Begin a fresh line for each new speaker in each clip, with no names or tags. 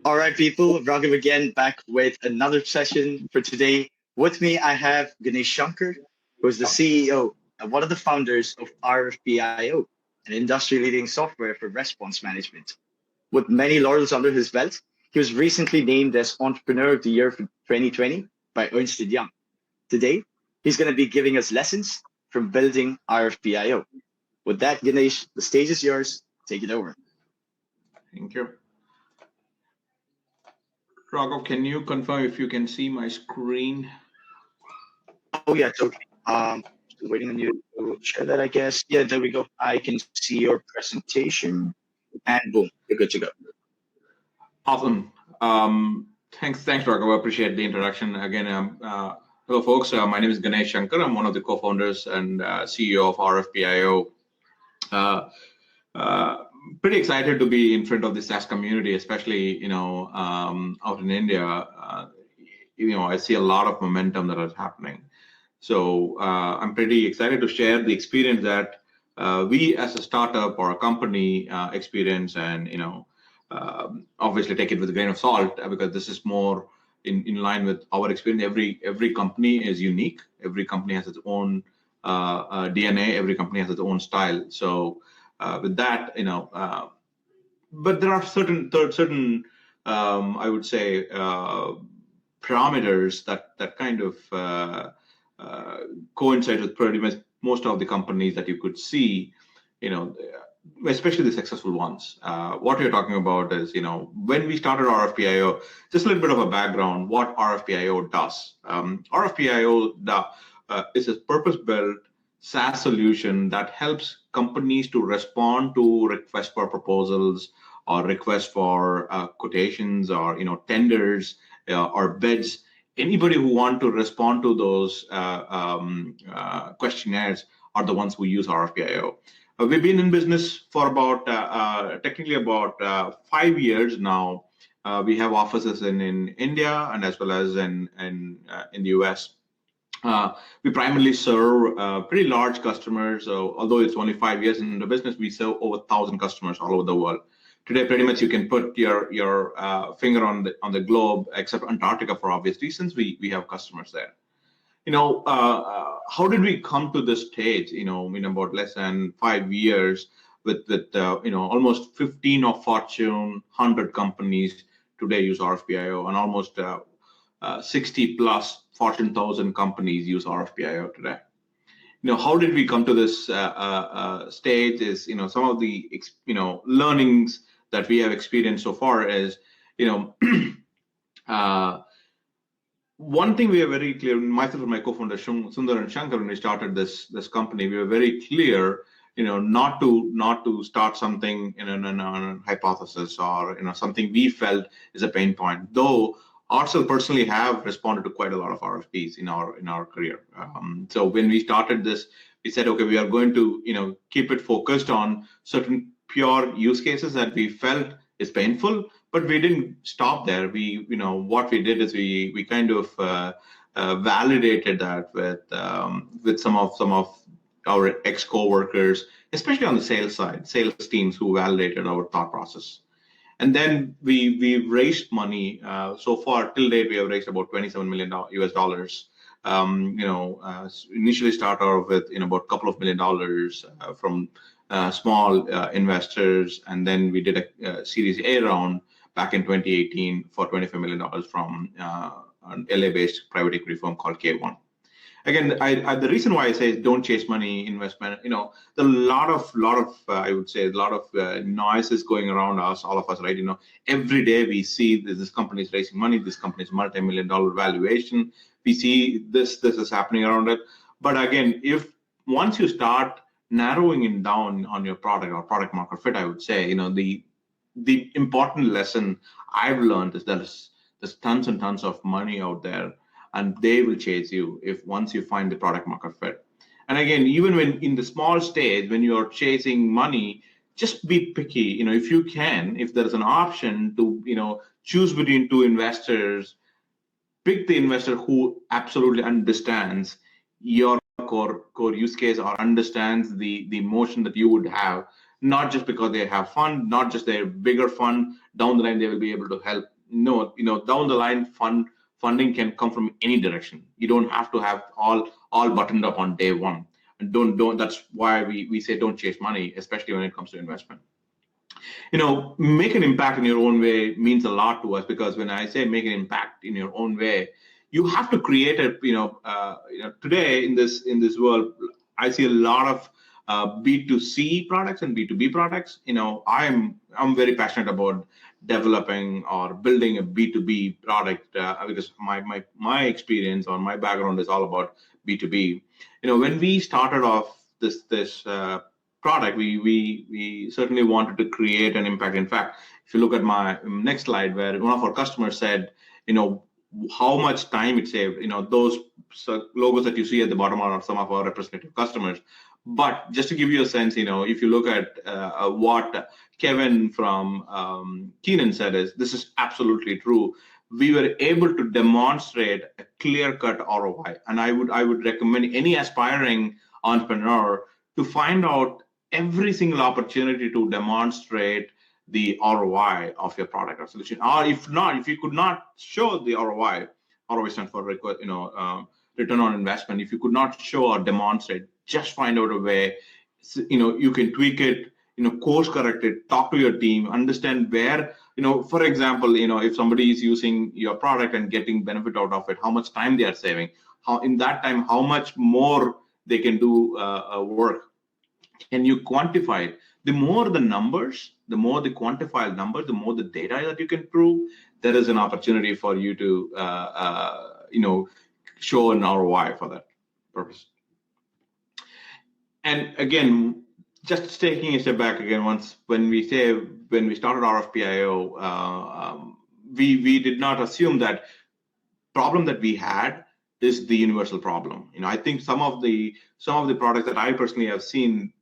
All right, people, Raghav again back with another session for today. With me, I have Ganesh Shankar, who is the CEO and one of the founders of RFPIO, an industry leading software for response management. With many laurels under his belt, he was recently named as Entrepreneur of the Year for 2020 by Ernst Young. Today, he's going to be giving us lessons from building RFPIO. With that, Ganesh, the stage is yours. Take it over.
Thank you. Raghav, can you confirm if you can see my screen?
Oh yeah, totally. Still waiting on you to share that, I guess. Yeah, there we go. I can see your presentation, and boom, you're good to go.
Awesome. Thanks, Raghav. I appreciate the introduction. Again, hello, folks. My name is Ganesh Shankar. I'm one of the co-founders and CEO of RFPIO. Pretty excited to be in front of the SaaS community, especially out in India. I see a lot of momentum that is happening. So I'm pretty excited to share the experience that we as a startup or a company experience, and obviously take it with a grain of salt because this is more in line with our experience. Every company is unique. Every company has its own DNA. Every company has its own style. So with that, but there are certain I would say parameters that kind of coincide with pretty much most of the companies that you could see, especially the successful ones. What we're talking about is, when we started RFPIO, just a little bit of a background, what RFPIO does. RFPIO is a purpose-built SaaS solution that helps companies to respond to requests for proposals or requests for quotations or tenders or bids. Anybody who want to respond to those questionnaires are the ones who use RFPIO. We've been in business for technically about 5 years now. We have offices in India and as well as in the US. We primarily serve pretty large customers. So although it's only 5 years in the business, we serve over 1,000 customers all over the world. Today, pretty much you can put your finger on the globe, except Antarctica for obvious reasons. We have customers there. How did we come to this stage? In about less than 5 years, with almost 15 of Fortune 100 companies today use RFPIO, and almost 60 plus Fortune 1000 companies use RFPIO today. How did we come to this stage? Is some of the learnings that we have experienced so far is one thing we are very clear. Myself and my co-founder Sundar and Shankar, when we started this company, we were very clear, not to start something in a hypothesis or something we felt is a pain point. Though ourselves personally have responded to quite a lot of RFPs in our career. So when we started this, we said, okay, we are going to keep it focused on certain pure use cases that we felt is painful, but we didn't stop there. What we did is we kind of validated that with some of our ex co-workers, especially on the sales side, sales teams who validated our thought process. And then we raised money. So far, till date, we have raised about $27 million US. Initially started off with about a couple of $1 million from small investors, and then we did a Series A round back in 2018 for $25 million from an LA-based private equity firm called K1. Again, the reason why I say don't chase money investment, there's a lot of I would say a lot of noises going around us, all of us, right? Every day we see this company is raising money, this company is multi-million-dollar valuation. We see this is happening around it. But again, if once you start narrowing it down on your product or product market fit, I would say, the important lesson I've learned is there's tons and tons of money out there, and they will chase you if once you find the product market fit. And again, even when in the small stage, when you're chasing money, just be picky. If you can, if there's an option to, choose between two investors, pick the investor who absolutely understands your core use case or understands the motion that you would have not just because they have fund, not just their bigger fund. Down the line, they will be able to help. No, down the line, funding can come from any direction. You don't have to have all buttoned up on day one. And don't. That's why we say don't chase money, especially when it comes to investment. Make an impact in your own way means a lot to us, because when I say make an impact in your own way, you have to create a, today in this world, I see a lot of B2C products and B2B products. I'm very passionate about developing or building a B2B product, because my experience or my background is all about B2B. When we started off this product, we certainly wanted to create an impact. In fact, if you look at my next slide, where one of our customers said, how much time it saved. Those logos that you see at the bottom are some of our representative customers. But just to give you a sense, if you look at what Kevin from Keenan said, this is absolutely true. We were able to demonstrate a clear-cut ROI, and I would recommend any aspiring entrepreneur to find out every single opportunity to demonstrate the ROI of your product or solution. Or if not, if you could not show the ROI stands for return on investment. If you could not show or demonstrate, just find out a way. You can tweak it, course correct it, talk to your team, understand where, for example, if somebody is using your product and getting benefit out of it, how much time they are saving, how in that time, how much more they can do work. Can you quantify it? The more the numbers, the more the quantified numbers, the more the data that you can prove, there is an opportunity for you to, show an ROI for that purpose. And again, just taking a step back again, when we started RFPIO, we did not assume that problem that we had is the universal problem. I think some of the products that I personally have seen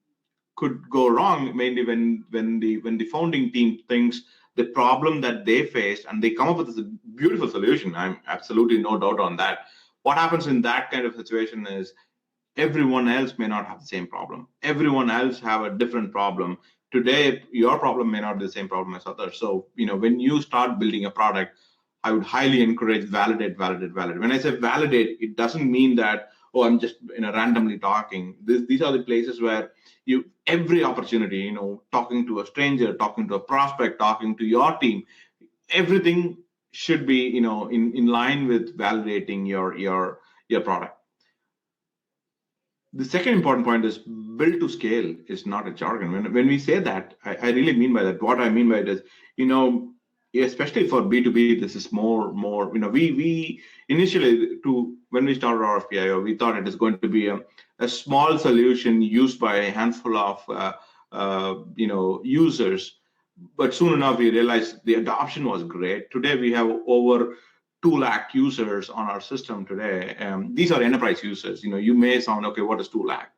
could go wrong mainly when the founding team thinks the problem that they faced and they come up with a beautiful solution. I'm absolutely no doubt on that. What happens in that kind of situation is everyone else may not have the same problem. Everyone else have a different problem. Today, your problem may not be the same problem as others. So, when you start building a product, I would highly encourage validate. When I say validate, it doesn't mean that, oh, I'm just randomly talking. These are the places where every opportunity, talking to a stranger, talking to a prospect, talking to your team, everything should be, in line with validating your product. The second important point is build to scale is not a jargon. When we say that, I really mean by that. What I mean by it is, especially for B2B, this is more, we initially, when we started RFPIO, we thought it is going to be a small solution used by a handful of, users. But soon enough, we realized the adoption was great. Today, we have over 2 lakh users on our system today. These are enterprise users. You may sound, okay, what is 2 lakh?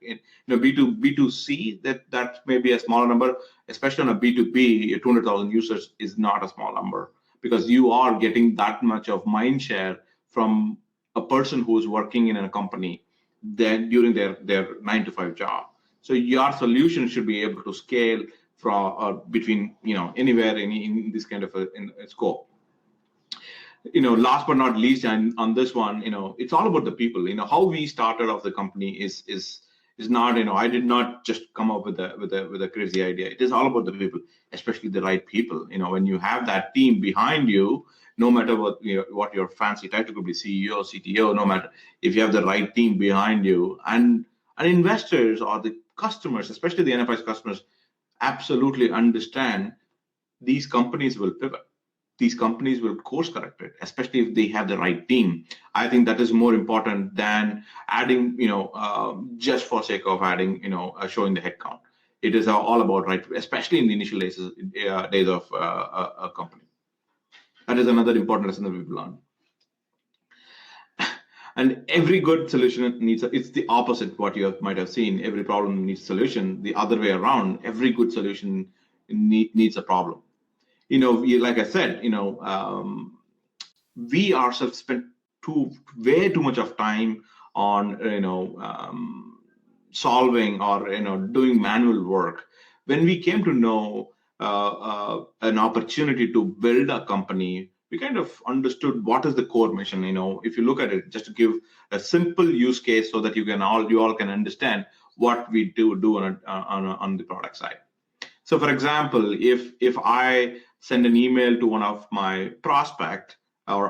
B2C, that may be a smaller number, especially on a B2B, 200,000 users is not a small number, because you are getting that much of mind share from a person who's working in a company then during their 9-to-5 job. So your solution should be able to scale from between anywhere in this kind of a scope. Last but not least, and on this one, it's all about the people. How we started off the company is not, I did not just come up with a crazy idea. It is all about the people, especially the right people. When you have that team behind you, no matter what your fancy title could be, CEO, CTO, no matter, if you have the right team behind you, and investors or the customers, especially the enterprise customers, absolutely understand these companies will pivot. These companies will course correct it, especially if they have the right team. I think that is more important than adding, just for sake of adding, showing the headcount. It is all about right, especially in the initial days of a company. That is another important lesson that we've learned. And every good solution it's the opposite what you might have seen. Every problem needs a solution. The other way around, every good solution needs a problem. Like I said, we ourselves spent way too much of time on, solving or, doing manual work. When we came to know an opportunity to build a company, we kind of understood what is the core mission. If you look at it, just to give a simple use case so that you all can understand what we do on the product side. So, for example, if I send an email to one of my prospect or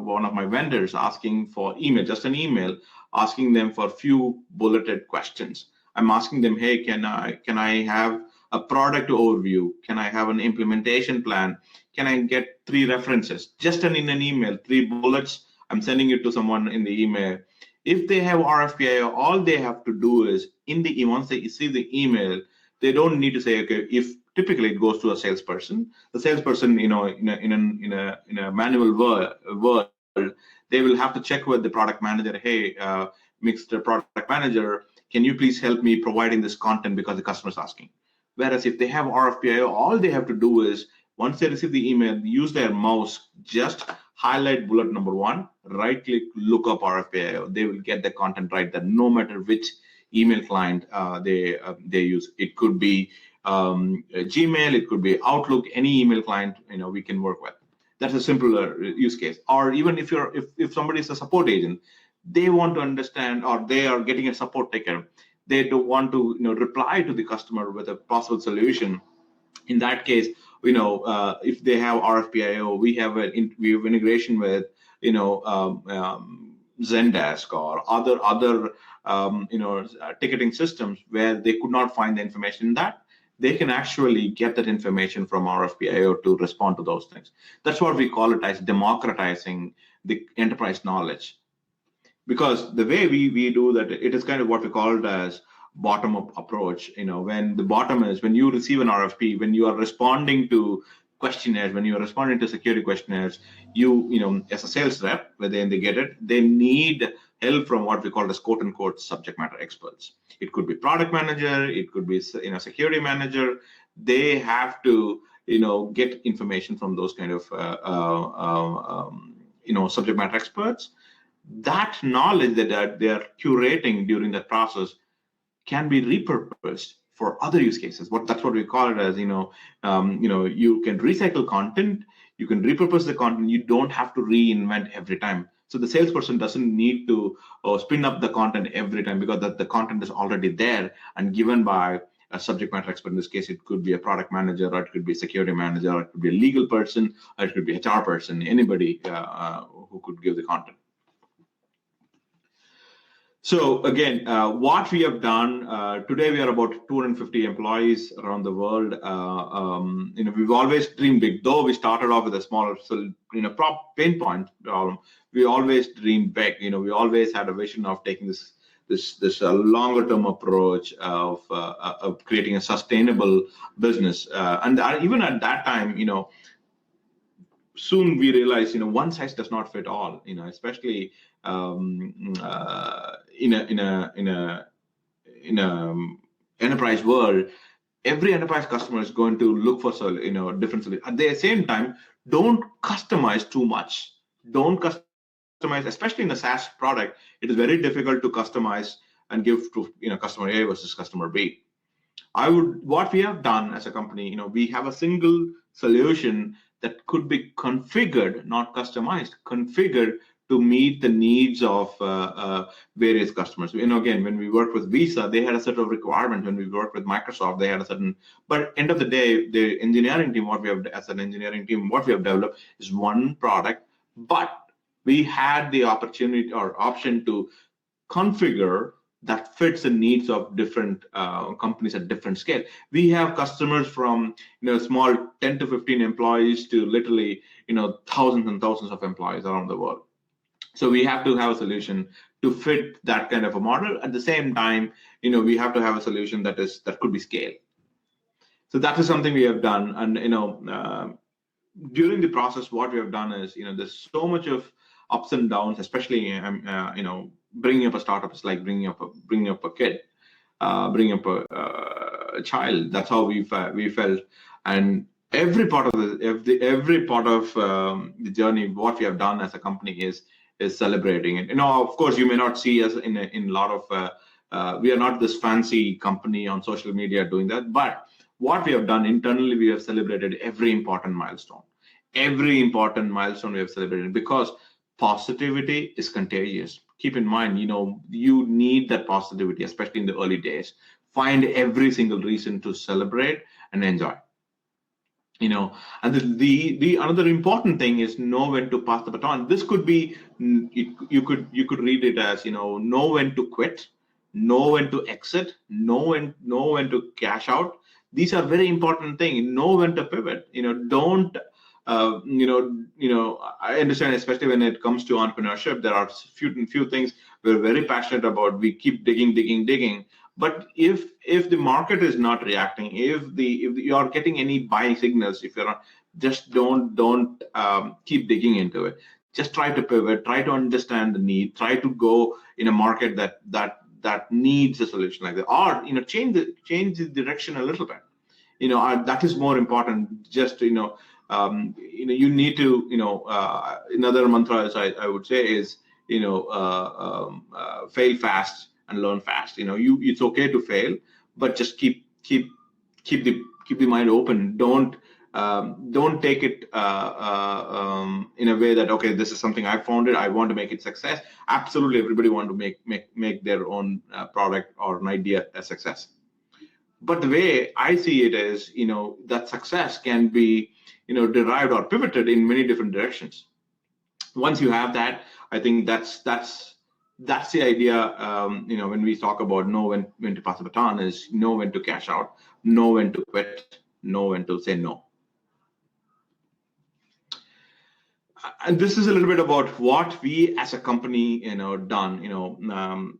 one of my vendors asking for email, just an email, asking them for a few bulleted questions. I'm asking them, hey, can I have a product overview? Can I have an implementation plan? Can I get 3 references? Just in an email, 3 bullets. I'm sending it to someone in the email. If they have RFPIO, all they have to do is once they see the email, they don't need to say, okay, if typically it goes to a salesperson. The salesperson, in a manual world, they will have to check with the product manager. Hey, Mr. Product Manager, can you please help me providing this content because the customer is asking? Whereas if they have RFPIO, all they have to do is once they receive the email, use their mouse, just highlight bullet number 1, right click, look up RFPIO. They will get the content right there, no matter which email client they use. It could be Gmail, it could be Outlook, any email client we can work with. That's a simpler use case. Or even if somebody is a support agent, they want to understand, or they are getting a support ticket, they don't want to reply to the customer with a possible solution. In that case, if they have RFPIO, we have integration with Zendesk or other ticketing systems where they could not find the information in that. They can actually get that information from RFPIO to respond to those things. That's what we call it as democratizing the enterprise knowledge. Because the way we do that, it is kind of what we call it as bottom-up approach. When the bottom is when you receive an RFP, when you are responding to questionnaires, when you are responding to security questionnaires, you as a sales rep, when they get it, they need help from what we call as quote unquote subject matter experts. It could be product manager, it could be security manager. They have to get information from those kind of subject matter experts. That knowledge that they are curating during that process can be repurposed for other use cases. That's what we call it as, you can recycle content, you can repurpose the content, you don't have to reinvent every time. So the salesperson doesn't need to spin up the content every time, because the content is already there and given by a subject matter expert. In this case, it could be a product manager, or it could be a security manager, or it could be a legal person, or it could be a HR person, anybody who could give the content. So again, what we have done today, we are about 250 employees around the world. We've always dreamed big, though we started off with a smaller, pain point problem. We always dreamed big. We always had a vision of taking this longer term approach of creating a sustainable business. And even at that time, soon we realized, one size does not fit all. Especially in a enterprise world, every enterprise customer is going to look for different solutions. At the same time, don't customize too much. Don't customize, especially in a SaaS product. It is very difficult to customize and give to customer A versus customer B. What we have done as a company, we have a single solution that could be configured, not customized, configured to meet the needs of various customers. Again, when we worked with Visa, they had a set of requirements. When we worked with Microsoft, they had a certain. But end of the day, the engineering team, what we have developed is one product. But we had the opportunity or option to configure that fits the needs of different companies at different scale. We have customers from small 10 to 15 employees to literally thousands and thousands of employees around the world. So we have to have a solution to fit that kind of a model. At the same time, we have to have a solution that could be scaled. So that is something we have done. And during the process, what we have done is there's so much of ups and downs, especially bringing up a startup is like bringing up a kid, bringing up a child. That's how we felt. And every part of the journey, what we have done as a company is celebrating it. Of course, you may not see us in a lot of we are not this fancy company on social media doing that. But what we have done internally, we have celebrated every important milestone. Every important milestone we have celebrated, because positivity is contagious. Keep in mind, you need that positivity, especially in the early days. Find every single reason to celebrate and enjoy. And the another important thing is know when to pass the baton. This could be, you could read it as, know when to quit, know when to exit, know when to cash out. These are very important things. Know when to pivot. Don't I understand, especially when it comes to entrepreneurship, there are few things we're very passionate about. We keep digging. But if the market is not reacting, if you are getting any buying signals, if you're not, just don't keep digging into it. Just try to pivot. Try to understand the need. Try to go in a market that needs a solution like that, or change the direction a little bit. That is more important. Just you need to another mantra, as I would say, is fail fast and learn fast. It's okay to fail, but just keep the mind open. Don't take it in a way that, okay, this is something I founded, I want to make it success. Absolutely, everybody want to make their own product or an idea a success. But the way I see it is, that success can be derived or pivoted in many different directions. Once you have that, I think that's the idea. When we talk about know when to pass the baton, is know when to cash out, know when to quit, know when to say no. And this is a little bit about what we as a company done.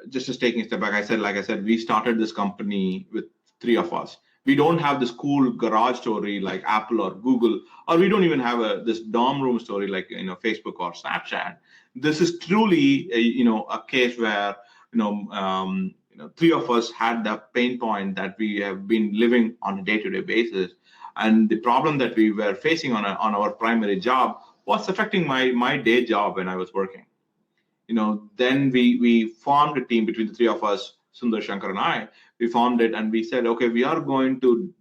Just taking a step back, like I said, we started this company with 3 of us. We don't have this cool garage story like Apple or Google, or we don't even have this dorm room story like Facebook or Snapchat. This is truly a case where 3 of us had the pain point that we have been living on a day-to-day basis, and the problem that we were facing on our primary job was affecting my day job when I was working. Then we formed a team between the 3 of us, Sundar, Shankar, and I. We formed it, and we said, okay, we are going to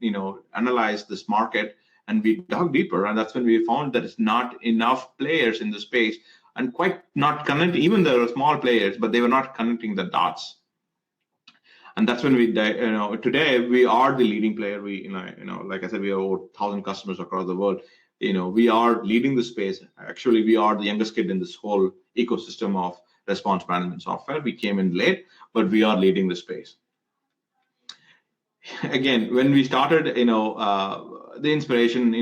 analyze this market, and we dug deeper, and that's when we found that it's not enough players in the space, and quite not connecting. Even there are small players, but they were not connecting the dots. And that's when today we are the leading player. We like I said, we have over 1,000 customers across the world. We are leading the space. Actually, we are the youngest kid in this whole ecosystem of response management software. We came in late, but we are leading the space. Again, when we started, the inspiration,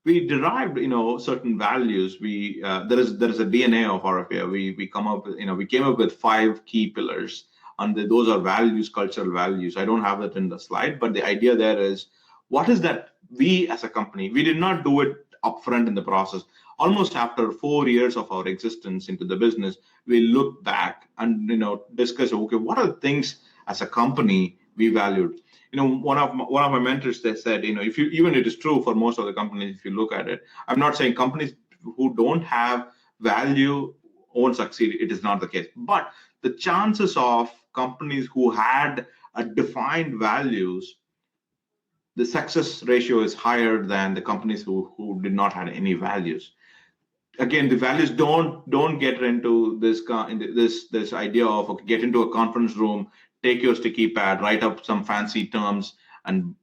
we derived, certain values. There is a DNA of RFPIO. We came up with 5 key pillars, and those are values, cultural values. I don't have that in the slide, but the idea there is, what is that we as a company, we did not do it upfront in the process. Almost after 4 years of our existence into the business, we look back and discuss, okay, what are the things as a company we valued. One of my mentors, they said, if you, even it is true for most of the companies, if you look at it, I'm not saying companies who don't have value won't succeed. It is not the case. But the chances of companies who had a defined values, the success ratio is higher than the companies who did not have any values. Again, the values don't get into this idea of, okay, get into a conference room, take your sticky pad, write up some fancy terms, and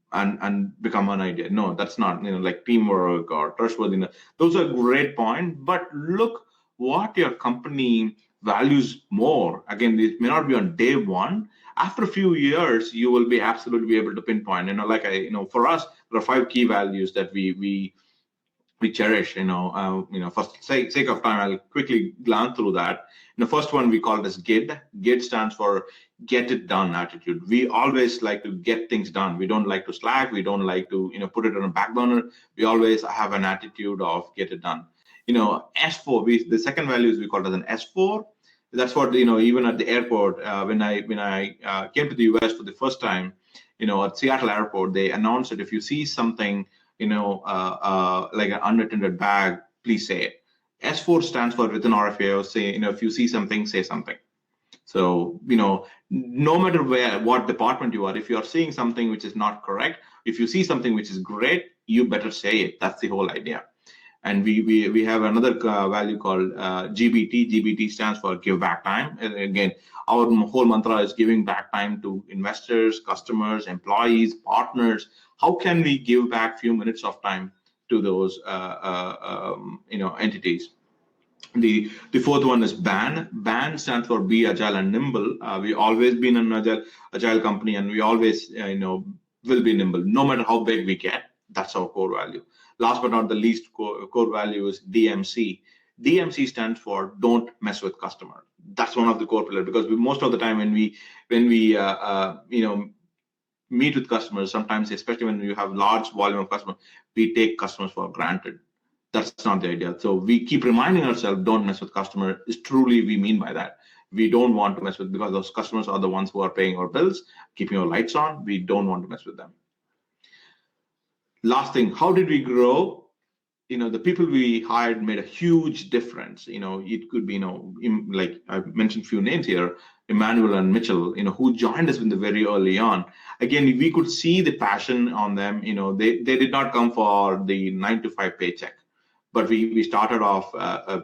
become an idea. No, that's not like teamwork or trustworthiness. Those are great points, but look what your company values more. Again, it may not be on day one. After a few years, you will be absolutely able to pinpoint. For us, there are 5 key values that we cherish. For sake of time, I'll quickly glance through that. The first one we call it as GID. GID stands for get it done attitude. We always like to get things done. We don't like to slack. We don't like to put it on a back burner. We always have an attitude of get it done. S4. The second value is we call it as an S4. That's what even at the airport, when I came to the US for the first time, at Seattle airport, they announced that if you see something like an unattended bag, please say it. S4 stands for within RFPIO, say, if you see something, say something. So, no matter what department you are, if you are seeing something which is not correct, if you see something which is great, you better say it. That's the whole idea. And we have another value called GBT. GBT stands for give back time. And again, our whole mantra is giving back time to investors, customers, employees, partners. How can we give back few minutes of time to those entities? The fourth one is BAN. BAN stands for Be Agile and Nimble. We always been an agile company, and we always will be nimble, no matter how big we get. That's our core value. Last but not the least, core value is DMC. DMC stands for Don't Mess with Customer. That's one of the core pillars, because most of the time when we meet with customers, sometimes especially when you have large volume of customers, we take customers for granted. That's not the idea. So we keep reminding ourselves, don't mess with customer, is truly we mean by that. We don't want to mess with, because those customers are the ones who are paying our bills, keeping our lights on. We don't want to mess with them. Last thing, how did we grow? The people we hired made a huge difference. It could be, like I mentioned a few names here, Emmanuel and Mitchell, who joined us in the very early on. Again, we could see the passion on them. They did not come for the 9-to-5 paycheck. But we started off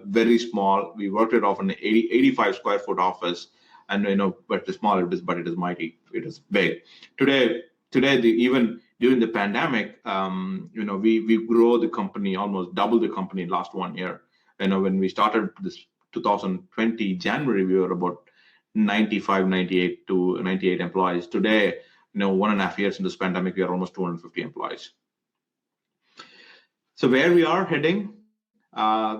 very small. We worked it off an 85 square foot office, and but the small it is, but it is mighty. It is big. Today, even during the pandemic, we grow the company, almost double the company in last 1 year. When we started this 2020 January, we were about 95, 98 to 98 employees. Today, 1.5 years into this pandemic, we are almost 250 employees. So where we are heading,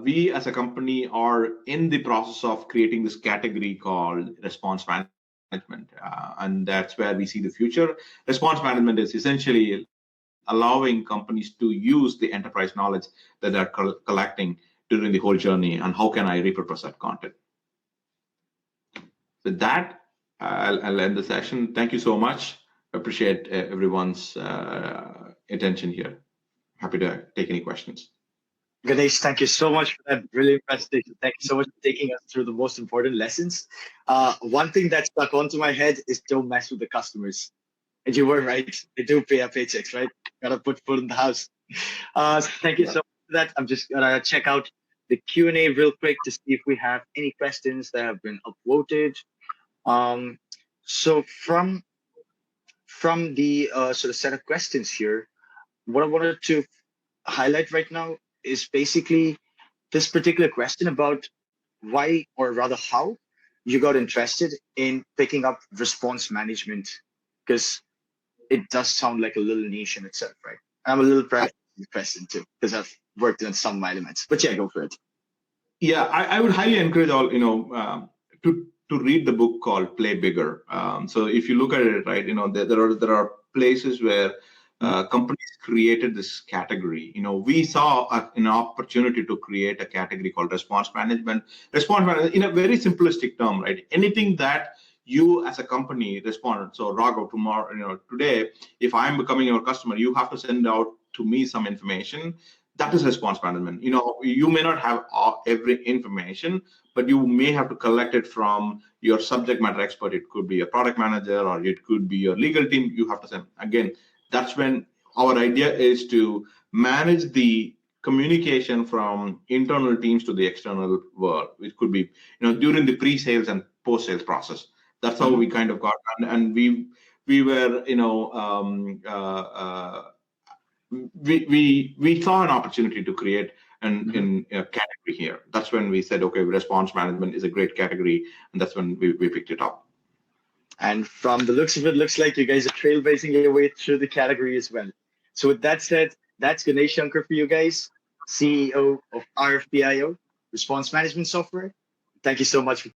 we as a company are in the process of creating this category called response management, and that's where we see the future. Response management is essentially allowing companies to use the enterprise knowledge that they're collecting during the whole journey, and how can I repurpose that content. With that, I'll end the session. Thank you so much. Appreciate everyone's attention here. Happy to take any questions.
Ganesh, thank you so much for that brilliant presentation. Thank you so much for taking us through the most important lessons. One thing that stuck onto my head is don't mess with the customers. And you were right. They do pay our paychecks, right? Gotta put food in the house. So thank you so much for that. I'm just gonna check out the Q&A real quick to see if we have any questions that have been upvoted. So from the sort of set of questions here, what I wanted to highlight right now is basically this particular question about why, or rather how, you got interested in picking up response management, because it does sound like a little niche in itself, right? I'm a little proud of the question too, because I've worked on some of my elements. But yeah, go for it.
Yeah, I would highly encourage all to read the book called Play Bigger. So if you look at it, right, there are places where companies created this category. We saw an opportunity to create a category called response management. Response management, in a very simplistic term, right? Anything that you as a company respond. So Raghav, tomorrow, today, if I'm becoming your customer, you have to send out to me some information. That is response management. You may not have every information, but you may have to collect it from your subject matter expert. It could be a product manager, or it could be your legal team. You have to send. Again, that's when our idea is to manage the communication from internal teams to the external world. It could be, during the pre-sales and post-sales process. That's how we kind of got, and we were, we saw an opportunity to create a category here. That's when we said, okay, response management is a great category, and that's when we picked it up.
And from the looks of it, looks like you guys are trailblazing your way through the category as well. So with that said, that's Ganesh Shankar for you guys, CEO of RFPIO, Response Management Software. Thank you so much for